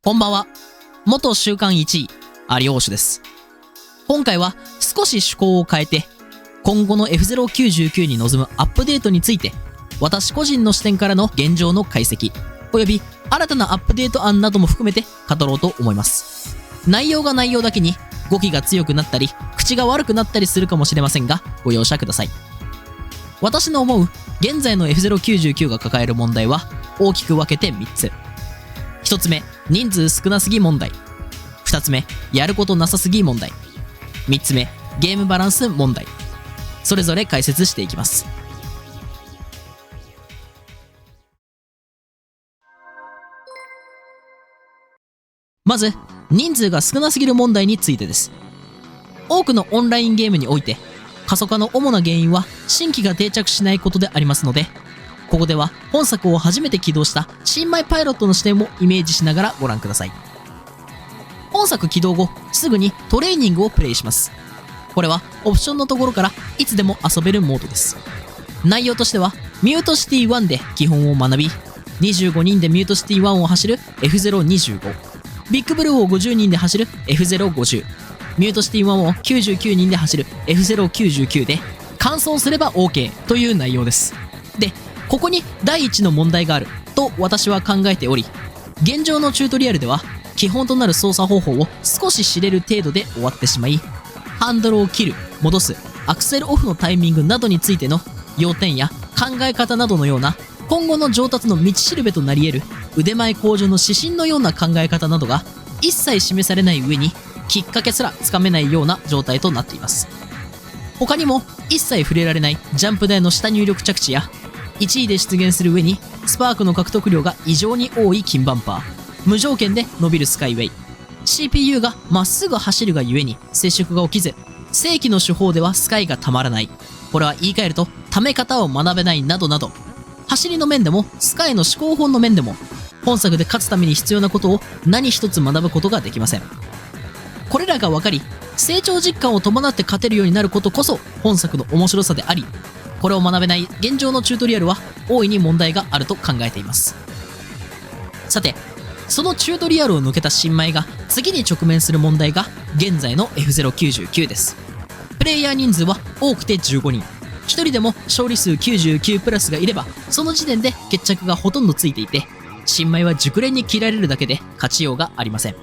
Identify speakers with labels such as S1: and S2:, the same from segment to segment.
S1: こんばんは。元週間1位、有王氏です。今回は少し趣向を変えて、今後の F099 に臨むアップデートについて、私個人の視点からの現状の解析、および新たなアップデート案なども含めて語ろうと思います。内容が内容だけに語気が強くなったり、口が悪くなったりするかもしれませんが、ご容赦ください。私の思う現在の F099 が抱える問題は大きく分けて3つ。1つ目、人数少なすぎ問題。2つ目、やることなさすぎ問題。3つ目、ゲームバランス問題。それぞれ解説していきます。まず、人数が少なすぎる問題についてです。多くのオンラインゲームにおいて、過疎化の主な原因は新規が定着しないことでありますので、ここでは本作を初めて起動した新米パイロットの視点をイメージしながらご覧ください。本作起動後、すぐにトレーニングをプレイします。これはオプションのところからいつでも遊べるモードです。内容としては、ミュートシティ1で基本を学び、25人でミュートシティ1を走る F025、ビッグブルーを50人で走る F050、ミュートシティ1を99人で走る F099 で完走すれば OK という内容です。で、ここに第一の問題があると私は考えており、現状のチュートリアルでは基本となる操作方法を少し知れる程度で終わってしまい、ハンドルを切る、戻す、アクセルオフのタイミングなどについての要点や考え方などのような今後の上達の道しるべとなり得る腕前向上の指針のような考え方などが一切示されない上に、きっかけすらつかめないような状態となっています。他にも一切触れられないジャンプ台の下入力着地や、1位で出現する上にスパークの獲得量が異常に多い金バンパー、無条件で伸びるスカイウェイ、 CPU がまっすぐ走るがゆえに接触が起きず、正規の手法ではスカイがたまらない、これは言い換えるとため方を学べないなどなど、走りの面でもスカイの思考法の面でも本作で勝つために必要なことを何一つ学ぶことができません。これらが分かり、成長実感を伴って勝てるようになることこそ本作の面白さであり、これを学べない現状のチュートリアルは大いに問題があると考えています。さて、そのチュートリアルを抜けた新米が次に直面する問題が現在の F099 です。プレイヤー人数は多くて15人。1人でも勝利数99プラスがいれば、その時点で決着がほとんどついていて、新米は熟練に切られるだけで勝ちようがありません。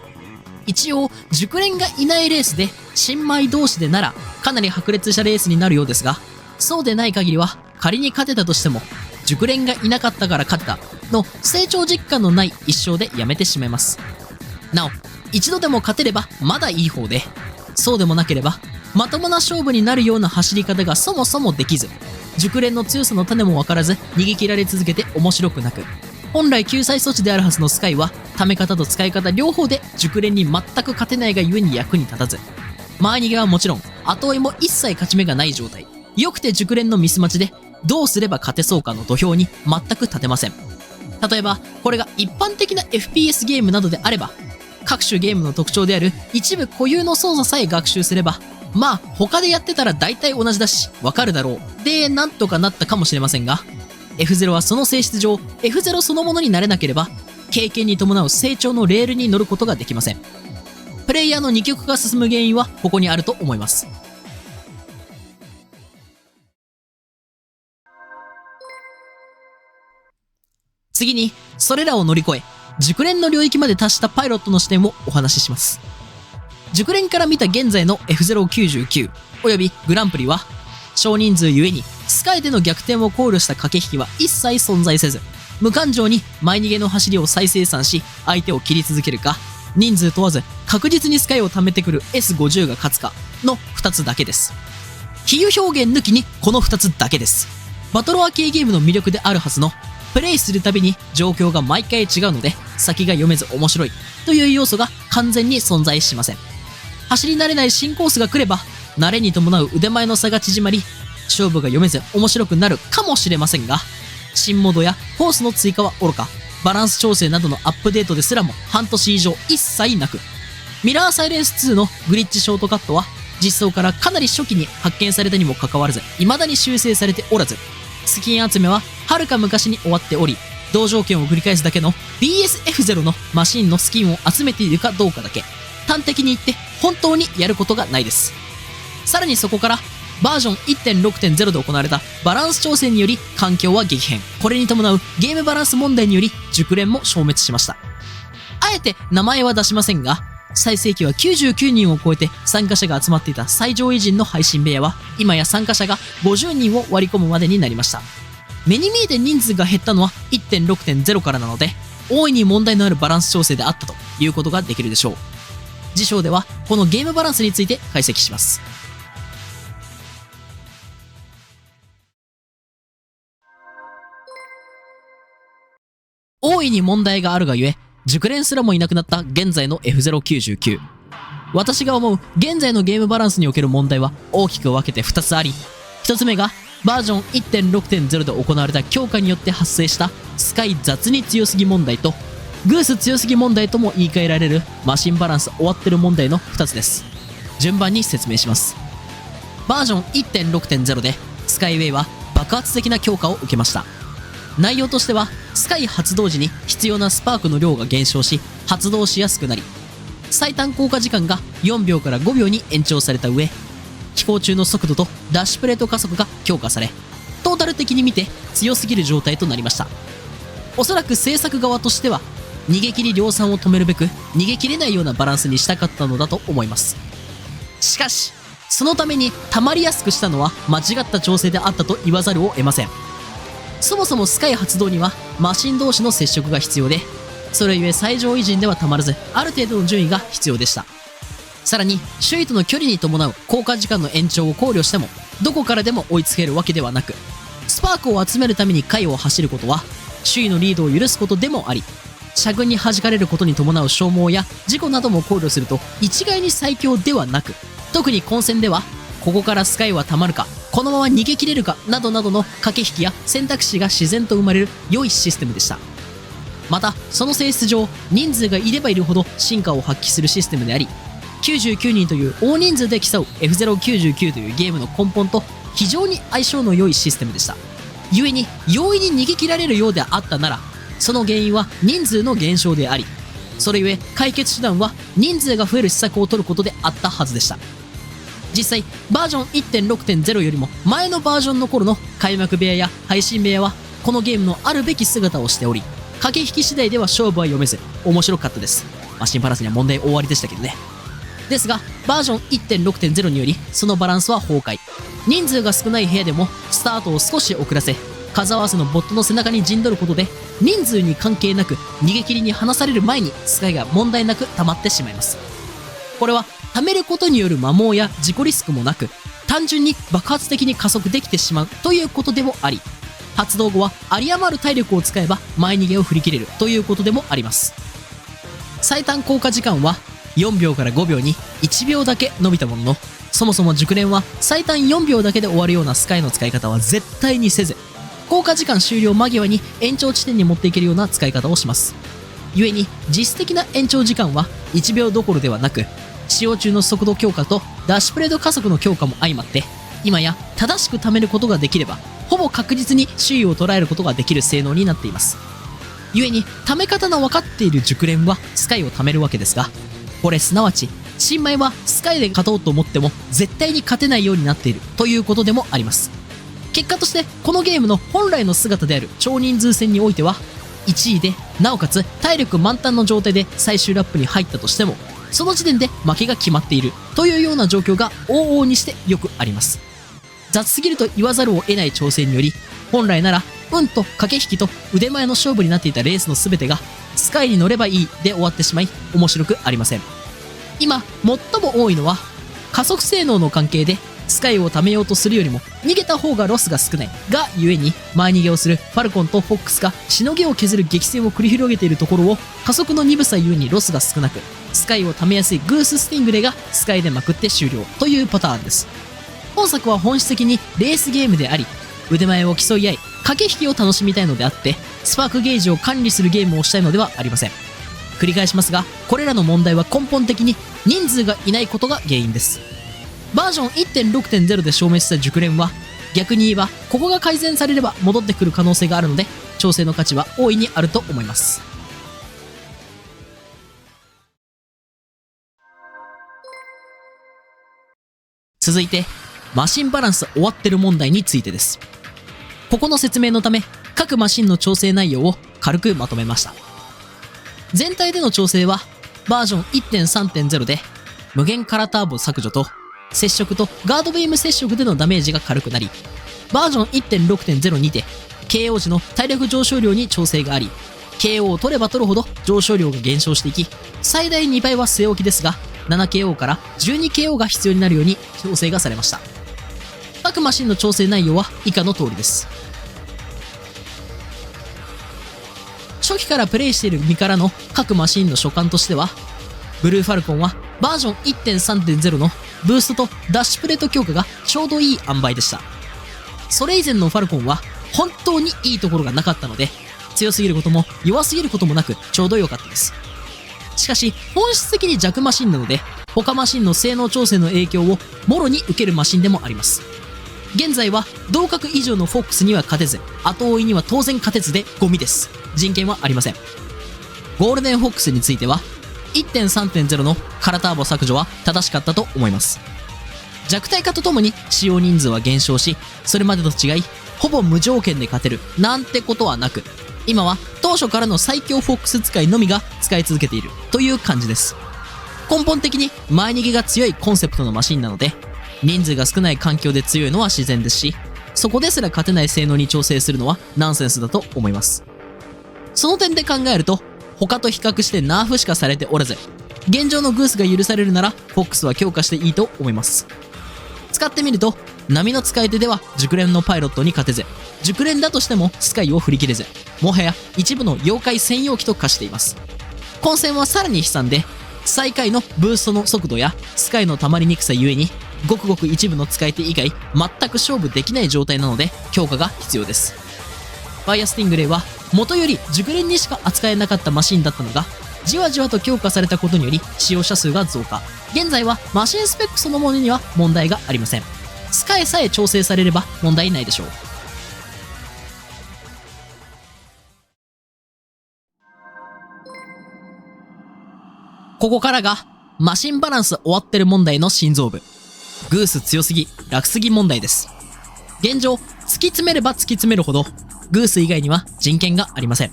S1: 一応、熟練がいないレースで新米同士でならかなり白熱したレースになるようですが、そうでない限りは仮に勝てたとしても、熟練がいなかったから勝てたの成長実感のない一勝でやめてしまいます。なお、一度でも勝てればまだいい方で、そうでもなければまともな勝負になるような走り方がそもそもできず、熟練の強さの種も分からず逃げ切られ続けて面白くなく、本来救済措置であるはずのスカイはため方と使い方両方で熟練に全く勝てないがゆえに役に立たず、前逃げはもちろん後追いも一切勝ち目がない状態、よくて熟練のミス待ちでどうすれば勝てそうかの土俵に全く立てません。例えばこれが一般的な FPS ゲームなどであれば、各種ゲームの特徴である一部固有の操作さえ学習すれば、まあ他でやってたら大体同じだしわかるだろうでなんとかなったかもしれませんが、 F0 はその性質上 F0 そのものになれなければ経験に伴う成長のレールに乗ることができません。プレイヤーの二極が進む原因はここにあると思います。次にそれらを乗り越え熟練の領域まで達したパイロットの視点をお話しします。熟練から見た現在の F099 およびグランプリは、少人数ゆえにスカイでの逆転を考慮した駆け引きは一切存在せず、無感情に前逃げの走りを再生産し相手を切り続けるか、人数問わず確実にスカイを貯めてくる S50 が勝つかの2つだけです。比喩表現抜きにこの2つだけです。バトロワ系ゲームの魅力であるはずの、プレイするたびに状況が毎回違うので先が読めず面白いという要素が完全に存在しません。走り慣れない新コースが来れば慣れに伴う腕前の差が縮まり、勝負が読めず面白くなるかもしれませんが、新モードやコースの追加はおろか、バランス調整などのアップデートですらも半年以上一切なく、ミラーサイレンス2のグリッチショートカットは実装からかなり初期に発見されたにもかかわらず未だに修正されておらず、スキン集めははるか昔に終わっており、同条件を繰り返すだけの BSF0 のマシンのスキンを集めているかどうかだけ。端的に言って本当にやることがないです。さらにそこからバージョン 1.6.0 で行われたバランス調整により環境は激変。これに伴うゲームバランス問題により熟練も消滅しました。あえて名前は出しませんが、最盛期は99人を超えて参加者が集まっていた最上位陣の配信部屋は今や参加者が50人を割り込むまでになりました。目に見えて人数が減ったのは 1.6.0 からなので、大いに問題のあるバランス調整であったということができるでしょう。次章ではこのゲームバランスについて解析します。大いに問題があるがゆえ、熟練すらもいなくなった現在の F099。私が思う現在のゲームバランスにおける問題は大きく分けて2つあり、1つ目がバージョン 1.6.0 で行われた強化によって発生したスカイ雑に強すぎ問題と、グース強すぎ問題とも言い換えられるマシンバランス終わってる問題の2つです。順番に説明します。バージョン 1.6.0 でスカイウェイは爆発的な強化を受けました。内容としてはスカイ発動時に必要なスパークの量が減少し発動しやすくなり、最短降下時間が4秒から5秒に延長された上、飛行中の速度とダッシュプレート加速が強化され、トータル的に見て強すぎる状態となりました。おそらく制作側としては逃げ切り量産を止めるべく逃げ切れないようなバランスにしたかったのだと思います。しかしそのために溜まりやすくしたのは間違った調整であったと言わざるを得ません。そもそもスカイ発動にはマシン同士の接触が必要で、それゆえ最上位陣ではたまらずある程度の順位が必要でした。さらに周囲との距離に伴う降下時間の延長を考慮してもどこからでも追いつけるわけではなく、スパークを集めるために回を走ることは周囲のリードを許すことでもあり、射群に弾かれることに伴う消耗や事故なども考慮すると一概に最強ではなく、特に混戦ではここからスカイはたまるか、このまま逃げ切れるかなどなどの駆け引きや選択肢が自然と生まれる良いシステムでした。またその性質上人数がいればいるほど進化を発揮するシステムであり、99人という大人数で競う F099 というゲームの根本と非常に相性の良いシステムでした。故に容易に逃げ切られるようであったなら、その原因は人数の減少であり、それゆえ解決手段は人数が増える施策を取ることであったはずでした。実際バージョン 1.6.0 よりも前のバージョンの頃の開幕部屋や配信部屋はこのゲームのあるべき姿をしており、駆け引き次第では勝負は読めず面白かったです。マシンバランスには問題大ありでしたけどね。ですがバージョン 1.6.0 によりそのバランスは崩壊。人数が少ない部屋でもスタートを少し遅らせ、数合わせのボットの背中に陣取ることで人数に関係なく逃げ切りに離される前にスカイが問題なく溜まってしまいます。これは溜めることによる摩耗や事故リスクもなく、単純に爆発的に加速できてしまうということでもあり、発動後は有り余る体力を使えば前逃げを振り切れるということでもあります。最短降下時間は4秒から5秒に1秒だけ伸びたものの、そもそも熟練は最短4秒だけで終わるようなスカイの使い方は絶対にせず、降下時間終了間際に延長地点に持っていけるような使い方をします。故に実質的な延長時間は1秒どころではなく、使用中の速度強化とダッシュプレート加速の強化も相まって、今や正しく貯めることができればほぼ確実に周囲を捉えることができる性能になっています。故に貯め方の分かっている熟練はスカイを貯めるわけですが、これすなわち新米はスカイで勝とうと思っても絶対に勝てないようになっているということでもあります。結果としてこのゲームの本来の姿である超人数戦においては1位で、なおかつ体力満タンの状態で最終ラップに入ったとしてもその時点で負けが決まっているというような状況が往々にしてよくあります。雑すぎると言わざるを得ない調整により、本来なら運と駆け引きと腕前の勝負になっていたレースの全てがスカイに乗ればいいで終わってしまい面白くありません。今最も多いのは加速性能の関係でスカイを貯めようとするよりも逃げた方がロスが少ないがゆえに、前逃げをするファルコンとフォックスがしのぎを削る激戦を繰り広げているところを、加速の鈍さゆえにロスが少なくスカイを貯めやすいグーススティングレがスカイでまくって終了というパターンです。本作は本質的にレースゲームであり、腕前を競い合い駆け引きを楽しみたいのであって、スパークゲージを管理するゲームをしたいのではありません。繰り返しますが、これらの問題は根本的に人数がいないことが原因です。バージョン 1.6.0 で消滅した熟練は逆に言えばここが改善されれば戻ってくる可能性があるので、調整の価値は大いにあると思います。続いて、マシンバランス終わってる問題についてです。ここの説明のため、各マシンの調整内容を軽くまとめました。全体での調整は、バージョン 1.3.0 で、無限カラーターボ削除と、接触とガードビーム接触でのダメージが軽くなり、バージョン 1.6.0 にて、KO 時の体力上昇量に調整があり、KO を取れば取るほど上昇量が減少していき、最大2倍は据え置きですが、7KO から 12KO が必要になるように調整がされました。各マシンの調整内容は以下の通りです。初期からプレイしている身からの各マシンの所感としては、ブルーファルコンはバージョン 1.3.0 のブーストとダッシュプレート強化がちょうどいい塩梅でした。それ以前のファルコンは本当にいいところがなかったので、強すぎることも弱すぎることもなくちょうど良かったです。しかし本質的に弱マシンなので、他マシンの性能調整の影響をもろに受けるマシンでもあります。現在は同格以上のフォックスには勝てず、後追いには当然勝てずでゴミです。人権はありません。ゴールデンフォックスについては 1.3.0 のカラーターボ削除は正しかったと思います。弱体化とともに使用人数は減少し、それまでと違いほぼ無条件で勝てるなんてことはなく、今は当初からの最強フォックス使いのみが使い続けているという感じです。根本的に前逃げが強いコンセプトのマシンなので、人数が少ない環境で強いのは自然ですし、そこですら勝てない性能に調整するのはナンセンスだと思います。その点で考えると、他と比較してナーフしかされておらず、現状のグースが許されるならフォックスは強化していいと思います。使ってみると、波の使い手では熟練のパイロットに勝てず、熟練だとしてもスカイを振り切れず、もはや一部の妖怪専用機と化しています。混戦はさらに悲惨で、最下位のブーストの速度やスカイの溜まりにくさゆえに、ごくごく一部の使い手以外全く勝負できない状態なので強化が必要です。ファイアスティングレイは元より熟練にしか扱えなかったマシンだったのが、じわじわと強化されたことにより使用者数が増加。現在はマシンスペックそのものには問題がありません。スカイさえ調整されれば問題ないでしょう。ここからがマシンバランス終わってる問題の心臓部。グース強すぎ、楽すぎ問題です。現状、突き詰めれば突き詰めるほど、グース以外には人権がありません。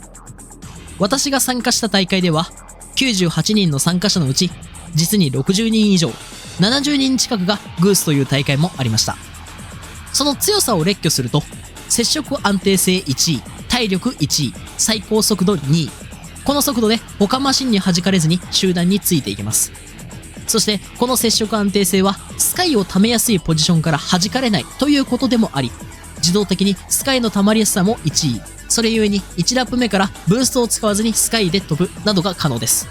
S1: 私が参加した大会では、98人の参加者のうち、実に60人以上、70人近くがグースという大会もありました。その強さを列挙すると、接触安定性1位、体力1位、最高速度2位。この速度で他マシンに弾かれずに集団についていけます。そしてこの接触安定性はスカイを溜めやすいポジションから弾かれないということでもあり、自動的にスカイの溜まりやすさも1位。それゆえに1ラップ目からブーストを使わずにスカイで飛ぶなどが可能です。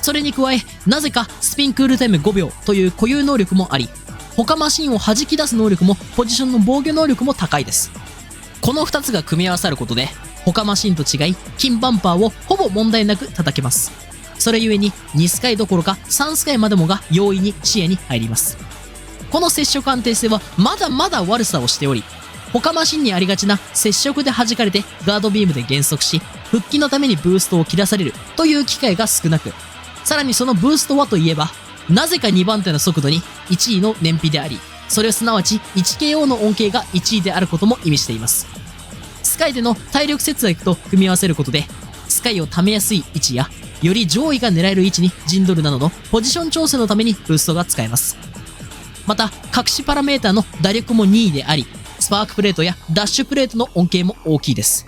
S1: それに加え、なぜかスピンクールタイム5秒という固有能力もあり、他マシンを弾き出す能力もポジションの防御能力も高いです。この2つが組み合わさることで、他マシンと違い金バンパーをほぼ問題なく叩けます。それゆえに2スカイどころか3スカイまでもが容易に視野に入ります。この接触安定性はまだまだ悪さをしており、他マシンにありがちな接触で弾かれてガードビームで減速し、復帰のためにブーストを切らされるという機会が少なく、さらにそのブーストはといえば、なぜか2番手の速度に1位の燃費であり、それはすなわち 1KO の恩恵が1位であることも意味しています。スカイでの体力節約と組み合わせることで、スカイを溜めやすい位置や、より上位が狙える位置に陣取るなどのポジション調整のためにブーストが使えます。また、隠しパラメーターの打力も2位であり、スパークプレートやダッシュプレートの恩恵も大きいです。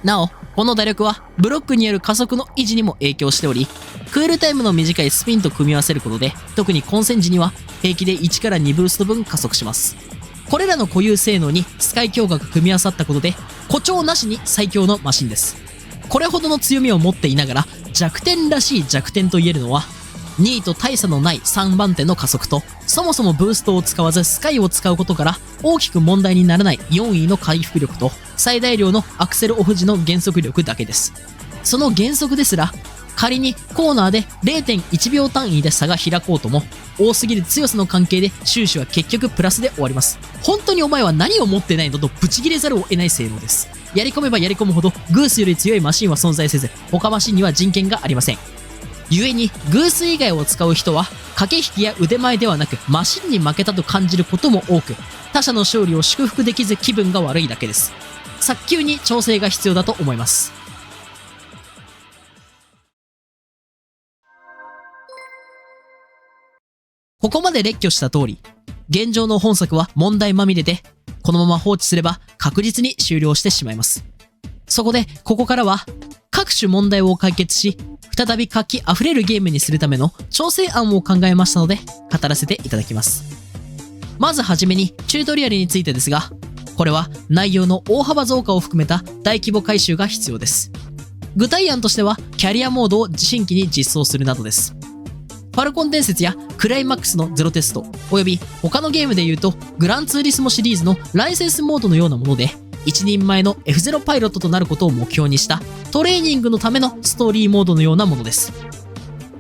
S1: なお、この打力はブロックによる加速の維持にも影響しており、クールタイムの短いスピンと組み合わせることで、特に混戦時には平気で1から2ブースト分加速します。これらの固有性能にスカイ強化が組み合わさったことで、誇張なしに最強のマシンです。これほどの強みを持っていながら、弱点らしい弱点と言えるのは、2位と大差のない3番手の加速と、そもそもブーストを使わずスカイを使うことから大きく問題にならない4位の回復力と、最大量のアクセルオフ時の減速力だけです。その減速ですら、仮にコーナーで 0.1 秒単位で差が開こうとも、多すぎる強さの関係で終始は結局プラスで終わります。本当にお前は何を持ってないのとブチ切れざるを得ない性能です。やり込めばやり込むほどグースより強いマシンは存在せず、他マシンには人権がありません。故にグース以外を使う人は駆け引きや腕前ではなくマシンに負けたと感じることも多く、他者の勝利を祝福できず気分が悪いだけです。早急に調整が必要だと思います。ここまで列挙した通り、現状の本作は問題まみれで、このまま放置すれば確実に終了してしまいます。そこでここからは各種問題を解決し、再び活気あふれるゲームにするための調整案を考えましたので語らせていただきます。まずはじめにチュートリアルについてですが、これは内容の大幅増加を含めた大規模改修が必要です。具体案としてはキャリアモードを新規に実装するなどです。ファルコン伝説やクライマックスのゼロテスト、および他のゲームで言うとグランツーリスモシリーズのライセンスモードのようなもので、一人前の F0 パイロットとなることを目標にしたトレーニングのためのストーリーモードのようなものです。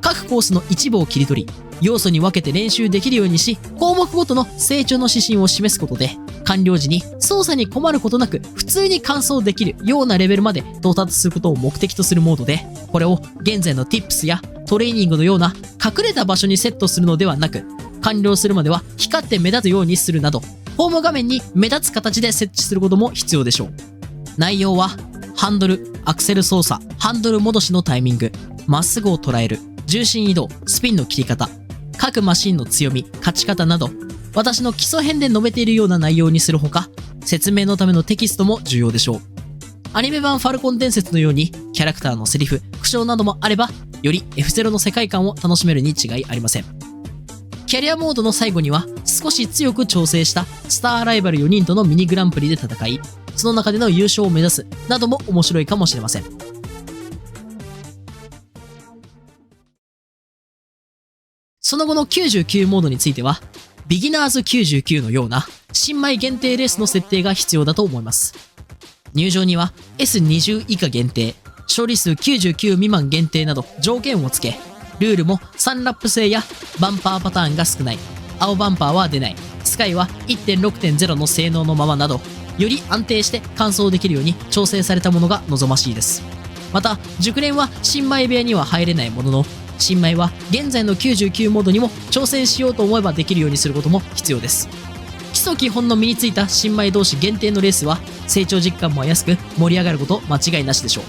S1: 各コースの一部を切り取り、要素に分けて練習できるようにし、項目ごとの成長の指針を示すことで、完了時に操作に困ることなく普通に完走できるようなレベルまで到達することを目的とするモードで、これを現在の Tips やトレーニングのような隠れた場所にセットするのではなく、完了するまでは光って目立つようにするなど、ホーム画面に目立つ形で設置することも必要でしょう。内容はハンドル、アクセル操作、ハンドル戻しのタイミング、まっすぐを捉える、重心移動、スピンの切り方、各マシンの強み、勝ち方など、私の基礎編で述べているような内容にするほか、説明のためのテキストも重要でしょう。アニメ版ファルコン伝説のようにキャラクターのセリフ、口調などもあれば、より F0 の世界観を楽しめるに違いありません。キャリアモードの最後には少し強く調整したスターライバル4人とのミニグランプリで戦い、その中での優勝を目指すなども面白いかもしれません。その後の99モードについては、ビギナーズ99のような新米限定レースの設定が必要だと思います。入場には S20 以下限定、勝利数99未満限定など条件をつけ、ルールも3ラップ制やバンパーパターンが少ない、青バンパーは出ない、スカイは 1.6.0 の性能のままなど、より安定して完走できるように調整されたものが望ましいです。また、熟練は新米部屋には入れないものの、新米は現在の99モードにも挑戦しようと思えばできるようにすることも必要です。基礎基本の身についた新米同士限定のレースは成長実感も安く盛り上がること間違いなしでしょう。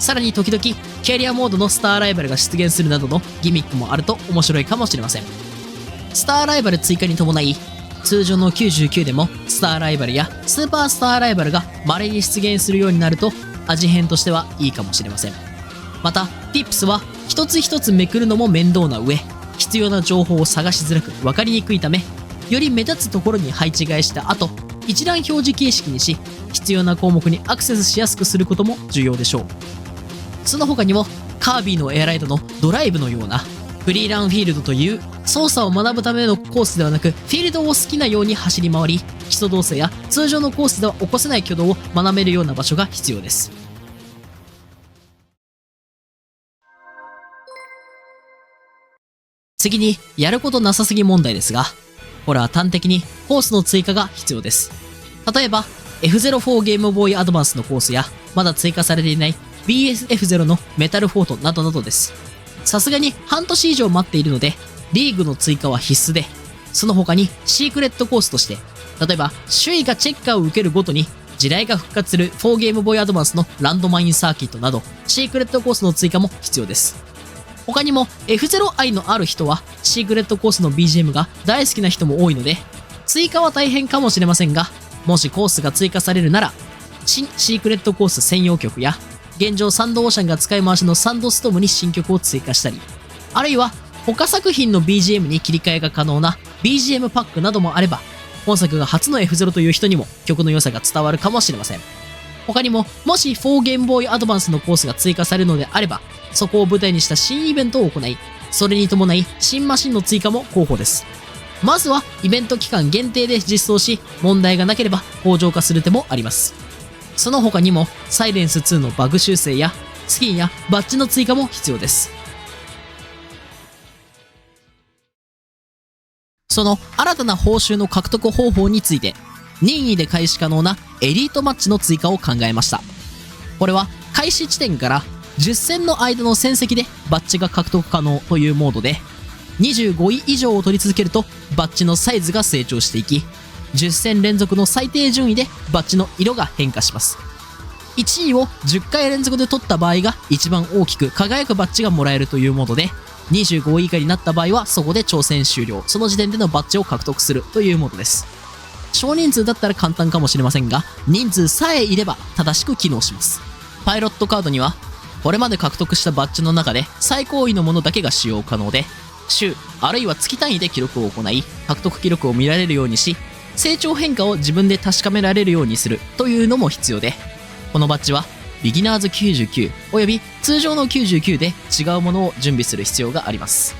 S1: さらに時々キャリアモードのスターライバルが出現するなどのギミックもあると面白いかもしれません。スターライバル追加に伴い、通常の99でもスターライバルやスーパースターライバルが稀に出現するようになると味変としてはいいかもしれません。また Tips は一つ一つめくるのも面倒な上、必要な情報を探しづらく分かりにくいため、より目立つところに配置換えした後、一覧表示形式にし、必要な項目にアクセスしやすくすることも重要でしょう。その他にもカービィのエアライドのドライブのようなフリーランフィールドという操作を学ぶためのコースではなく、フィールドを好きなように走り回り、基礎動作や通常のコースでは起こせない挙動を学べるような場所が必要です。次にやることなさすぎ問題ですが、これは端的にコースの追加が必要です。例えば F04 ゲームボーイアドバンスのコースやまだ追加されていない BSF0 のメタルフォートなどなどです。さすがに半年以上待っているのでリーグの追加は必須で、その他にシークレットコースとして、例えば首位がチェッカーを受けるごとに地雷が復活する4ゲームボーイアドバンスのランドマインサーキットなどシークレットコースの追加も必要です。他にも F0 愛のある人はシークレットコースの BGM が大好きな人も多いので、追加は大変かもしれませんが、もしコースが追加されるなら新シークレットコース専用曲や現状サンドオーシャンが使い回しのサンドストームに新曲を追加したり、あるいは他作品の BGM に切り替えが可能な BGM パックなどもあれば、本作が初の F0 という人にも曲の良さが伝わるかもしれません。他にも、もし4ゲームボーイアドバンスのコースが追加されるのであれば、そこを舞台にした新イベントを行い、それに伴い新マシンの追加も候補です。まずはイベント期間限定で実装し、問題がなければ向上化する手もあります。その他にもサイレンス2のバグ修正やスキンやバッジの追加も必要です。その新たな報酬の獲得方法について、任意で開始可能なエリートマッチの追加を考えました。これは開始地点から10戦の間の戦績でバッジが獲得可能というモードで、25位以上を取り続けるとバッジのサイズが成長していき、10戦連続の最低順位でバッジの色が変化します。1位を10回連続で取った場合が一番大きく輝くバッジがもらえるというモードで、25位以下になった場合はそこで挑戦終了、その時点でのバッジを獲得するというモードです。少人数だったら簡単かもしれませんが、人数さえいれば正しく機能します。パイロットカードにはこれまで獲得したバッジの中で最高位のものだけが使用可能で、週あるいは月単位で記録を行い、獲得記録を見られるようにし、成長変化を自分で確かめられるようにするというのも必要で、このバッジはビギナーズ99および通常の99で違うものを準備する必要があります。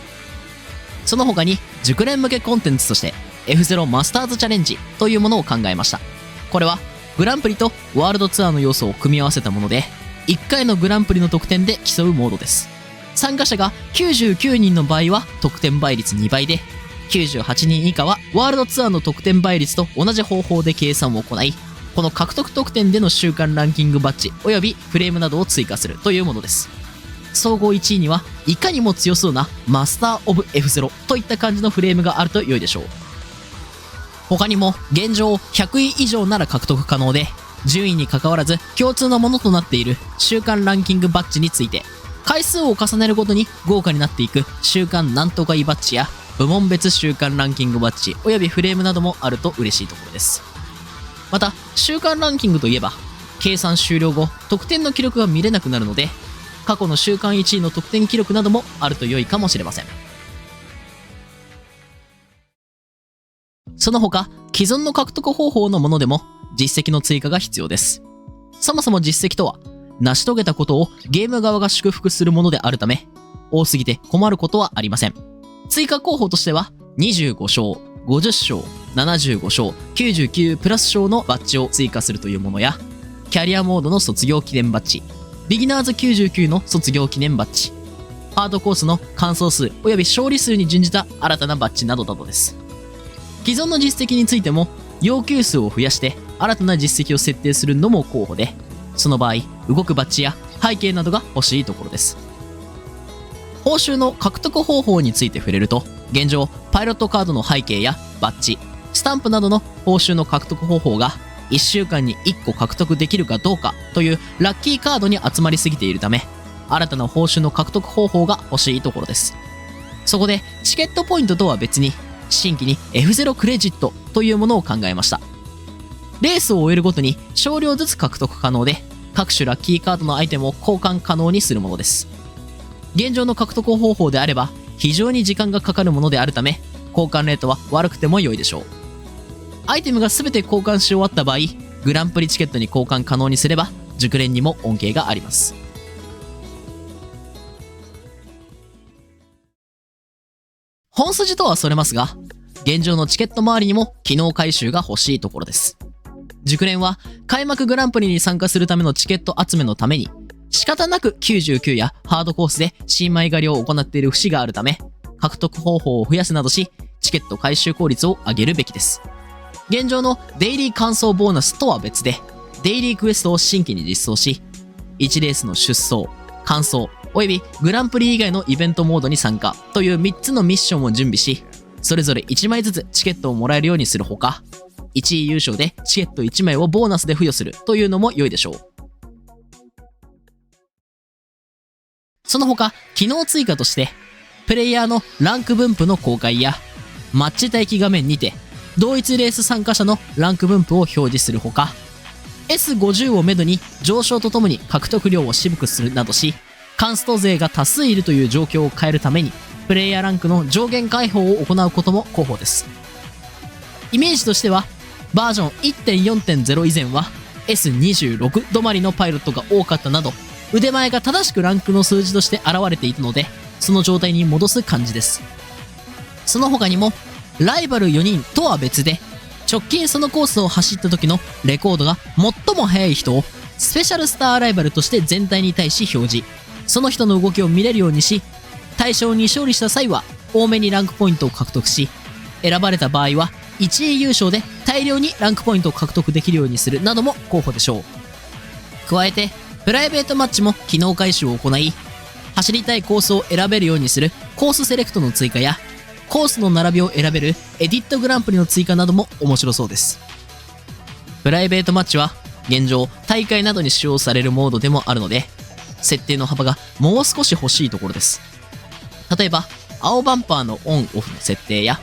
S1: その他に熟練向けコンテンツとして F0 マスターズチャレンジというものを考えました。これはグランプリとワールドツアーの要素を組み合わせたもので、1回のグランプリの得点で競うモードです。参加者が99人の場合は得点倍率2倍で、98人以下はワールドツアーの得点倍率と同じ方法で計算を行い、この獲得得点での週間ランキングバッジおよびフレームなどを追加するというものです。総合1位にはいかにも強そうなマスター・オブ・ F0 といった感じのフレームがあると良いでしょう。他にも現状100位以上なら獲得可能で、順位に関わらず共通のものとなっている週間ランキングバッジについて、回数を重ねるごとに豪華になっていく週間なんとかいバッジや部門別週間ランキングバッジおよびフレームなどもあると嬉しいところです。また週間ランキングといえば、計算終了後得点の記録が見れなくなるので、過去の週間1位の得点記録などもあると良いかもしれません。その他既存の獲得方法のものでも実績の追加が必要です。そもそも実績とは成し遂げたことをゲーム側が祝福するものであるため、多すぎて困ることはありません。追加候補としては25勝、50勝、75勝、99プラス勝のバッジを追加するというものや、キャリアモードの卒業記念バッジ、ビギナーズ99の卒業記念バッジ、ハードコースの完走数および勝利数に準じた新たなバッジなどなどです。既存の実績についても要求数を増やして新たな実績を設定するのも候補で、その場合動くバッジや背景などが欲しいところです。報酬の獲得方法について触れると、現状パイロットカードの背景やバッジ、スタンプなどの報酬の獲得方法が1週間に1個獲得できるかどうかというラッキーカードに集まりすぎているため、新たな報酬の獲得方法が欲しいところです。そこでチケットポイントとは別に新規に F0 クレジットというものを考えました。レースを終えるごとに少量ずつ獲得可能で、各種ラッキーカードのアイテムを交換可能にするものです。現状の獲得方法であれば非常に時間がかかるものであるため、交換レートは悪くても良いでしょう。アイテムが全て交換し終わった場合、グランプリチケットに交換可能にすれば熟練にも恩恵があります。本筋とはそれますが、現状のチケット周りにも機能回収が欲しいところです。熟練は開幕グランプリに参加するためのチケット集めのために仕方なく99やハードコースで新米狩りを行っている節があるため、獲得方法を増やすなどしチケット回収効率を上げるべきです。現状のデイリー完走ボーナスとは別で、デイリークエストを新規に実装し、1レースの出走、完走およびグランプリ以外のイベントモードに参加という3つのミッションを準備し、それぞれ1枚ずつチケットをもらえるようにするほか、1位優勝でチケット1枚をボーナスで付与するというのも良いでしょう。その他機能追加として、プレイヤーのランク分布の公開やマッチ待機画面にて同一レース参加者のランク分布を表示するほか、 S50 をめどに上昇とともに獲得量を渋くするなどし、カンスト勢が多数いるという状況を変えるためにプレイヤーランクの上限解放を行うことも候補です。イメージとしてはバージョン 1.4.0 以前は S26 止まりのパイロットが多かったなど、腕前が正しくランクの数字として現れていたので、その状態に戻す感じです。その他にもライバル4人とは別で、直近そのコースを走った時のレコードが最も速い人をスペシャルスターライバルとして全体に対し表示、その人の動きを見れるようにし、対象に勝利した際は多めにランクポイントを獲得し、選ばれた場合は1位優勝で対大量にランクポイントを獲得できるようにするなども候補でしょう。加えてプライベートマッチも機能回収を行い、走りたいコースを選べるようにするコースセレクトの追加や、コースの並びを選べるエディットグランプリの追加なども面白そうです。プライベートマッチは現状大会などに使用されるモードでもあるので、設定の幅がもう少し欲しいところです。例えば青バンパーのオンオフの設定や、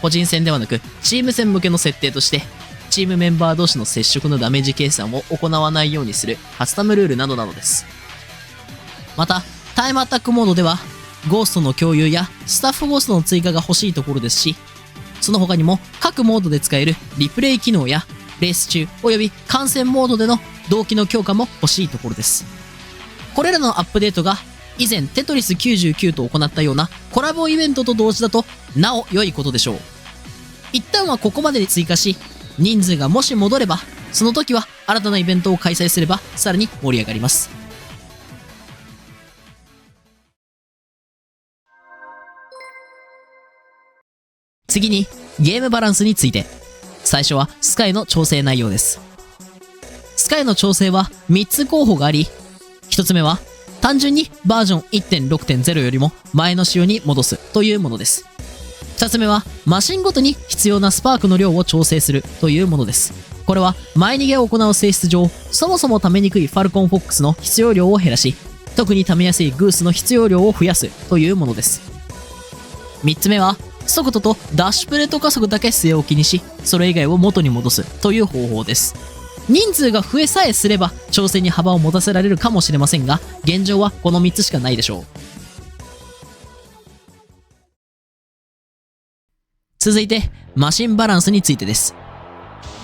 S1: 個人戦ではなくチーム戦向けの設定としてチームメンバー同士の接触のダメージ計算を行わないようにするカスタムルールなどなどです。またタイムアタックモードではゴーストの共有やスタッフゴーストの追加が欲しいところですし、その他にも各モードで使えるリプレイ機能やレース中および観戦モードでの動機の強化も欲しいところです。これらのアップデートが以前テトリス99と行ったようなコラボイベントと同時だとなお良いことでしょう。一旦はここまでに追加し、人数がもし戻ればその時は新たなイベントを開催すればさらに盛り上がります。次にゲームバランスについて。最初はスカイの調整内容です。スカイの調整は3つ候補があり、1つ目は単純にバージョン 1.6.0 よりも前の仕様に戻すというものです。2つ目はマシンごとに必要なスパークの量を調整するというものです。これは前逃げを行う性質上、そもそも溜めにくいファルコンフォックスの必要量を減らし、特に溜めやすいグースの必要量を増やすというものです。3つ目は速度とダッシュプレート加速だけ据え置きにし、それ以外を元に戻すという方法です。人数が増えさえすれば調整に幅を持たせられるかもしれませんが、現状はこの3つしかないでしょう。続いてマシンバランスについてです。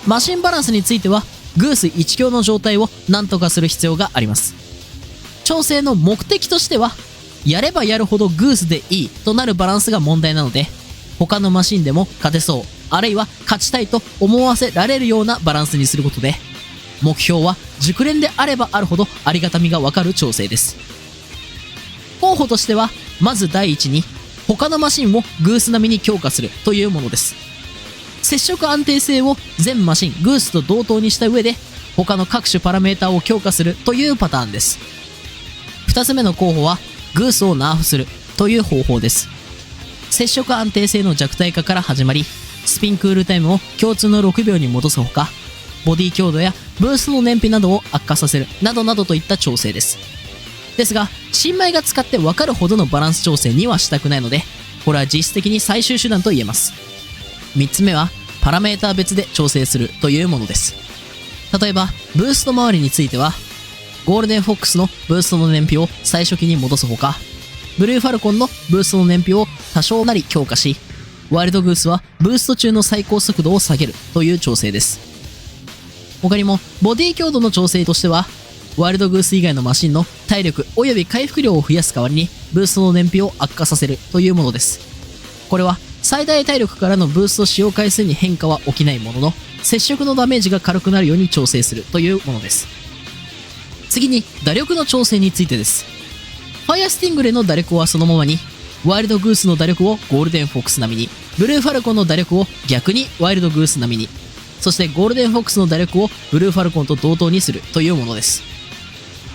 S1: マシンバランスについてはグース1強の状態を何とかする必要があります。調整の目的としては、やればやるほどグースでいいとなるバランスが問題なので、他のマシンでも勝てそう、あるいは勝ちたいと思わせられるようなバランスにすることで、目標は熟練であればあるほどありがたみがわかる調整です。候補としては、まず第一に他のマシンをグース並みに強化するというものです。接触安定性を全マシングースと同等にした上で、他の各種パラメータを強化するというパターンです。2つ目の候補はグースをナーフするという方法です。接触安定性の弱体化から始まり、スピンクールタイムを共通の6秒に戻すほか、ボディ強度やブーストの燃費などを悪化させるなどなどといった調整です。ですが新米が使って分かるほどのバランス調整にはしたくないので、これは実質的に最終手段と言えます。3つ目はパラメーター別で調整するというものです。例えばブースト周りについては、ゴールデンフォックスのブーストの燃費を最初期に戻すほか、ブルーファルコンのブーストの燃費を多少なり強化し、ワイルドグースはブースト中の最高速度を下げるという調整です。他にもボディ強度の調整としては、ワイルドグース以外のマシンの体力および回復量を増やす代わりにブーストの燃費を悪化させるというものです。これは最大体力からのブースト使用回数に変化は起きないものの、接触のダメージが軽くなるように調整するというものです。次に打力の調整についてです。ファイアスティングレの打力はそのままに、ワイルドグースの打力をゴールデンフォックス並みに、ブルーファルコンの打力を逆にワイルドグース並みに、そしてゴールデンフォックスの打力をブルーファルコンと同等にするというものです。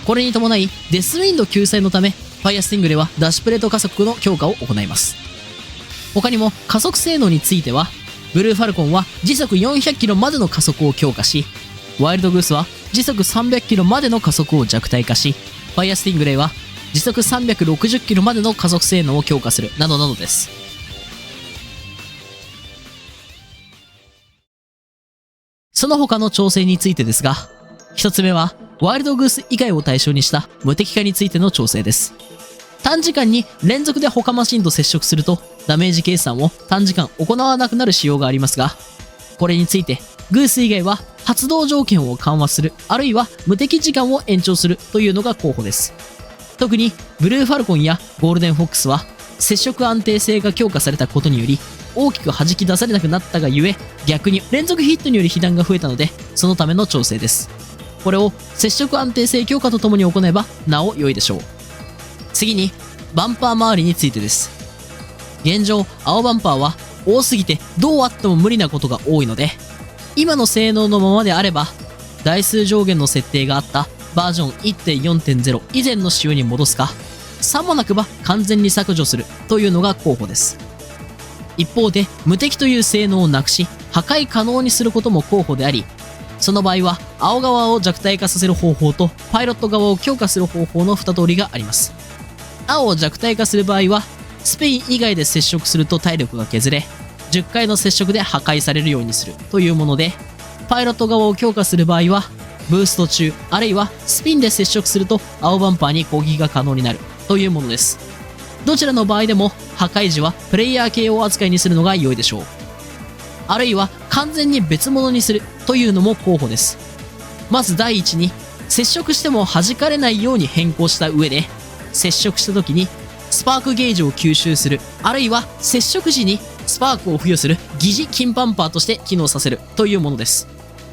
S1: これに伴いデスウィンド救済のため、ファイアスティングレはダッシュプレート加速の強化を行います。他にも加速性能については、ブルーファルコンは時速400キロまでの加速を強化し、ワイルドグースは時速300キロまでの加速を弱体化し、ファイアスティングレイは時速360キロまでの加速性能を強化するなどなどです。その他の調整についてですが、一つ目はワイルドグース以外を対象にした無敵化についての調整です。短時間に連続で他マシンと接触するとダメージ計算を短時間行わなくなる仕様がありますが、これについてグース以外は発動条件を緩和する、あるいは無敵時間を延長するというのが候補です。特にブルーファルコンやゴールデンフォックスは接触安定性が強化されたことにより大きく弾き出されなくなったがゆえ、逆に連続ヒットにより被弾が増えたので、そのための調整です。これを接触安定性強化とともに行えばなお良いでしょう。次にバンパー周りについてです。現状青バンパーは多すぎてどうあっても無理なことが多いので、今の性能のままであれば、台数上限の設定があったバージョン 1.4.0 以前の仕様に戻すか、さもなくば完全に削除するというのが候補です。一方で、無敵という性能をなくし、破壊可能にすることも候補であり、その場合は、青側を弱体化させる方法と、パイロット側を強化する方法の2通りがあります。青を弱体化する場合は、スペイン以外で接触すると体力が削れ、10回の接触で破壊されるようにするというもので、パイロット側を強化する場合は、ブースト中、あるいはスピンで接触すると青バンパーに攻撃が可能になるというものです。どちらの場合でも、破壊時はプレイヤー KO 扱いにするのが良いでしょう。あるいは完全に別物にするというのも候補です。まず第一に、接触しても弾かれないように変更した上で、接触した時にスパークゲージを吸収する、あるいは接触時にスパークを付与する疑似金パンパーとして機能させるというものです。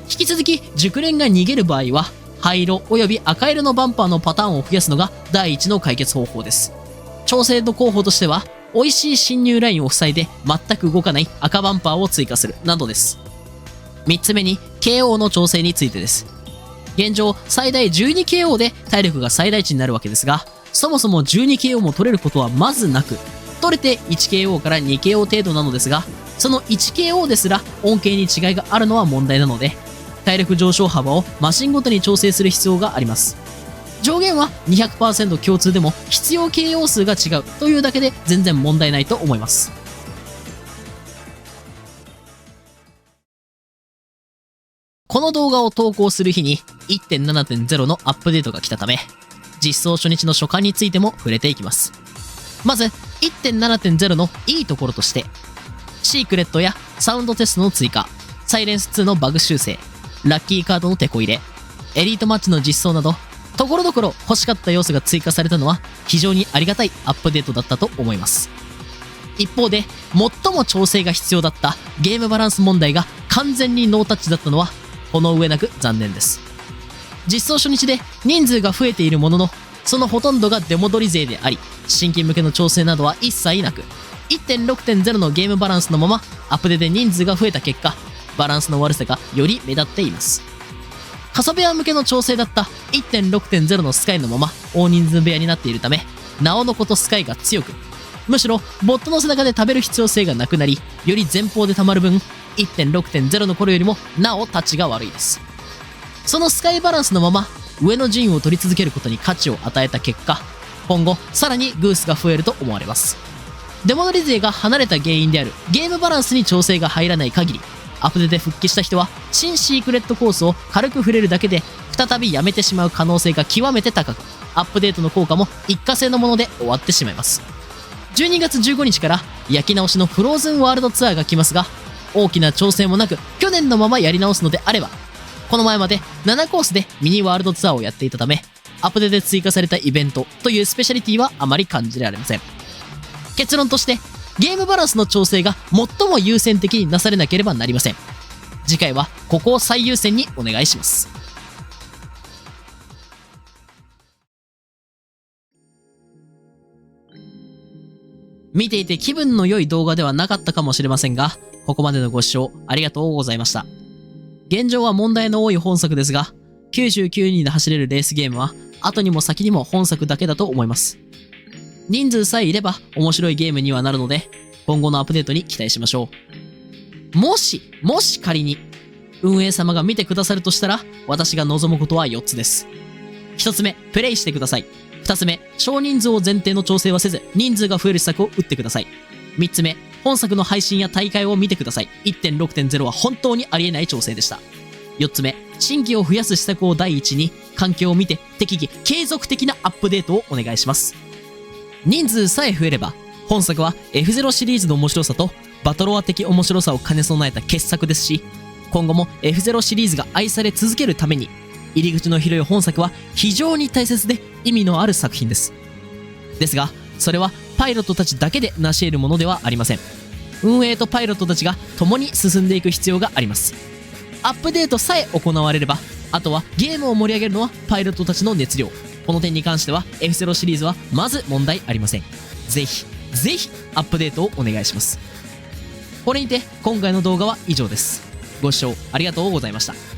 S1: 引き続き熟練が逃げる場合は、灰色及び赤色のバンパーのパターンを増やすのが第一の解決方法です。調整の候補としては、美味しい侵入ラインを塞いで全く動かない赤バンパーを追加するなどです。3つ目に KO の調整についてです。現状最大 12KO で体力が最大値になるわけですが、そもそも 12KO も取れることはまずなく、取れて 1KO から 2KO 程度なのですが、その 1KO ですら恩恵に違いがあるのは問題なので、体力上昇幅をマシンごとに調整する必要があります。上限は 200% 共通でも必要 KO 数が違うというだけで全然問題ないと思います。この動画を投稿する日に 1.7.0 のアップデートが来たため、実装初日の所感についても触れていきます。まず 1.7.0 のいいところとして、シークレットやサウンドテストの追加、サイレンス2のバグ修正、ラッキーカードのテコ入れ、エリートマッチの実装など、ところどころ欲しかった要素が追加されたのは非常にありがたいアップデートだったと思います。一方で、最も調整が必要だったゲームバランス問題が完全にノータッチだったのは、この上なく残念です。実装初日で人数が増えているものの、そのほとんどが出戻り勢であり、新規向けの調整などは一切なく、1.6.0 のゲームバランスのままアップデで人数が増えた結果、バランスの悪さがより目立っています。過疎部屋向けの調整だった 1.6.0 のスカイのまま大人数部屋になっているため、なおのことスカイが強く、むしろボットの背中で食べる必要性がなくなり、より前方で溜まる分、1.6.0 の頃よりもなおタッチが悪いです。そのスカイバランスのまま上の陣を取り続けることに価値を与えた結果、今後さらにグースが増えると思われます。出戻り勢が離れた原因であるゲームバランスに調整が入らない限り、アップデで復帰した人は新シークレットコースを軽く触れるだけで再びやめてしまう可能性が極めて高く、アップデートの効果も一過性のもので終わってしまいます。12月15日から焼き直しのフローズンワールドツアーが来ますが、大きな調整もなく去年のままやり直すのであれば、この前まで7コースでミニワールドツアーをやっていたため、アップデで追加されたイベントというスペシャリティはあまり感じられません。結論として、ゲームバランスの調整が最も優先的になされなければなりません。次回はここを最優先にお願いします。見ていて気分の良い動画ではなかったかもしれませんが、ここまでのご視聴ありがとうございました。現状は問題の多い本作ですが、99人で走れるレースゲームは後にも先にも本作だけだと思います。人数さえいれば面白いゲームにはなるので、今後のアップデートに期待しましょう。もし仮に運営様が見てくださるとしたら、私が望むことは4つです。1つ目、プレイしてください。2つ目、少人数を前提の調整はせず、人数が増える施策を打ってください。3つ目、本作の配信や大会を見てください。1.6.0 は本当にありえない調整でした。4つ目、新規を増やす施策を第一に、環境を見て適宜継続的なアップデートをお願いします。人数さえ増えれば、本作は F0 シリーズの面白さとバトロワ的面白さを兼ね備えた傑作ですし、今後も F0 シリーズが愛され続けるために、入り口の広い本作は非常に大切で意味のある作品です。ですが、それはパイロットたちだけで成し得るものではありません。運営とパイロットたちが共に進んでいく必要があります。アップデートさえ行われれば、あとはゲームを盛り上げるのはパイロットたちの熱量。この点に関しては F0 シリーズはまず問題ありません。ぜひアップデートをお願いします。これにて今回の動画は以上です。ご視聴ありがとうございました。